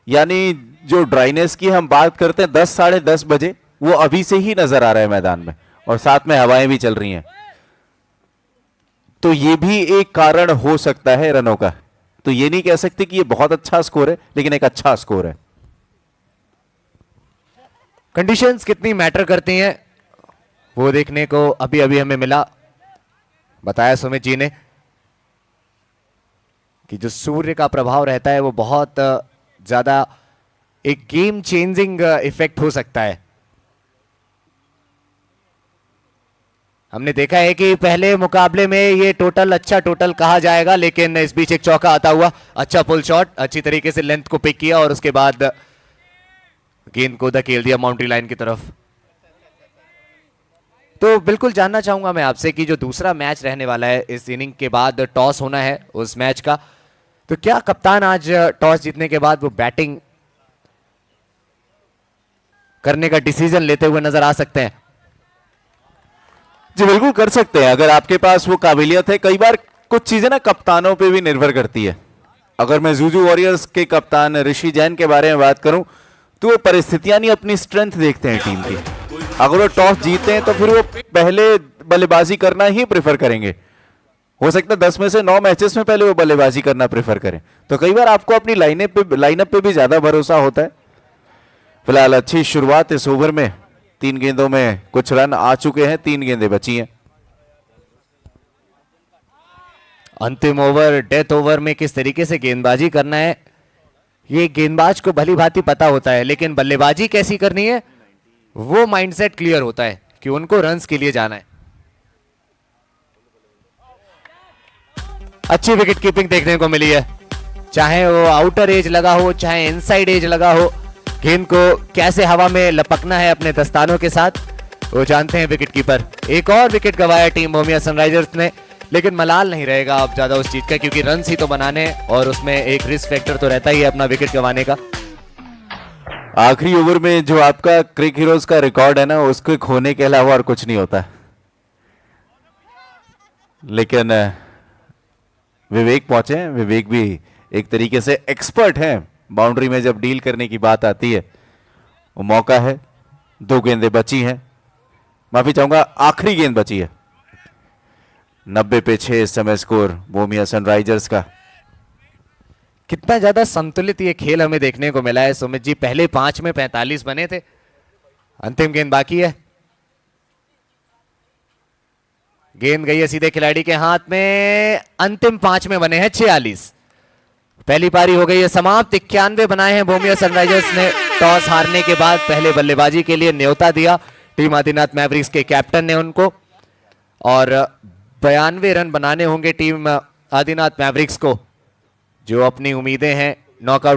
[SPEAKER 3] यानी जो ड्राइनेस की हम बात करते हैं 10 साढ़े 10 बजे, वो अभी से ही नजर आ रहा है मैदान में, और साथ में हवाएं भी चल रही हैं। तो ये भी एक कारण हो सकता है रनों का। तो ये नहीं कह सकते कि ये बहुत अच्छा स्कोर है, लेकिन एक अच्छा स्कोर है।
[SPEAKER 2] कंडीशंस कितनी मैटर करती हैं वो देखने को अभी अभी हमें मिला। बताया सुमित जी ने कि जो सूर्य का प्रभाव रहता है वो बहुत ज्यादा एक गेम चेंजिंग इफेक्ट हो सकता है। हमने देखा है कि पहले मुकाबले में ये टोटल अच्छा टोटल कहा जाएगा, लेकिन इस बीच एक चौका आता हुआ, अच्छा पुल शॉट, अच्छी तरीके से लेंथ को पिक किया और उसके बाद गेंद को धकेल दिया बाउंड्री लाइन की तरफ। तो बिल्कुल जानना चाहूंगा मैं आपसे कि जो दूसरा मैच रहने वाला है इस इनिंग के बाद, टॉस होना है उस मैच का, तो क्या कप्तान आज टॉस जीतने के बाद वो बैटिंग करने का डिसीजन लेते हुए नजर आ सकते हैं?
[SPEAKER 3] जी बिल्कुल कर सकते हैं, अगर आपके पास वो काबिलियत है। कई बार कुछ चीजें ना कप्तानों पे भी निर्भर करती है। अगर मैं जूजू वॉरियर्स के कप्तान ऋषि जैन के बारे में बात करूं, तो वो परिस्थितियां नहीं अपनी स्ट्रेंथ देखते हैं टीम की। अगर वो टॉस जीते हैं तो फिर वो पहले बल्लेबाजी करना ही प्रेफर करेंगे। हो सकता है 10 में से 9 मैचेस में पहले वो बल्लेबाजी करना प्रेफर करें। तो कई बार आपको अपनी लाइनअप पे भी ज्यादा भरोसा होता है। फिलहाल अच्छी शुरुआत इस ओवर में, 3 गेंदों में कुछ रन आ चुके हैं, 3 गेंदें बची हैं।
[SPEAKER 2] अंतिम ओवर, डेथ ओवर में किस तरीके से गेंदबाजी करना है ये गेंदबाज को भली भांति पता होता है, लेकिन बल्लेबाजी कैसी करनी है वो माइंडसेट क्लियर होता है कि उनको रन्स के लिए जाना है। अच्छी विकेट कीपिंग देखने को मिली है, चाहे वो आउटर एज लगा हो चाहे इनसाइड एज लगा हो, गेंद को कैसे हवा में लपकना है अपने दस्तानों के साथ वो जानते हैं विकेट कीपर। एक और विकेट गंवाया टीम वोमिया सनराइजर्स ने, लेकिन मलाल नहीं रहेगा अब ज्यादा उस चीज का, क्योंकि रन्स ही तो बनाने और उसमें एक रिस्क फैक्टर तो रहता ही है अपना विकेट गंवाने का।
[SPEAKER 3] आखिरी ओवर में जो आपका क्रिक हीरोज का रिकॉर्ड है ना, उसको खोने के अलावा और कुछ नहीं होता। लेकिन विवेक पहुंचे हैं, विवेक भी एक तरीके से एक्सपर्ट हैं बाउंड्री में जब डील करने की बात आती है। वो मौका है, 2 गेंदें बची हैं, माफी चाहूंगा आखिरी गेंद बची है। 90 पे 6 इस समय स्कोर वोमिया सनराइजर्स का।
[SPEAKER 2] कितना ज्यादा संतुलित ये खेल हमें देखने को मिला है सुमित जी। पहले 5 में 45 बने थे, अंतिम गेंद बाकी है, गेंद गई है सीधे खिलाड़ी के हाथ में, अंतिम 5 में बने हैं 46। पहली पारी हो गई है समाप्त, 91 बनाए हैं वोमिया सनराइजर्स ने। टॉस हारने के बाद पहले बल्लेबाजी के लिए न्योता दिया टीम आदिनाथ मैवरिक्स के कैप्टन ने उनको, और 92 रन बनाने होंगे टीम आदिनाथ मैवरिक्स को, जो अपनी उम्मीदें हैं नॉकआउट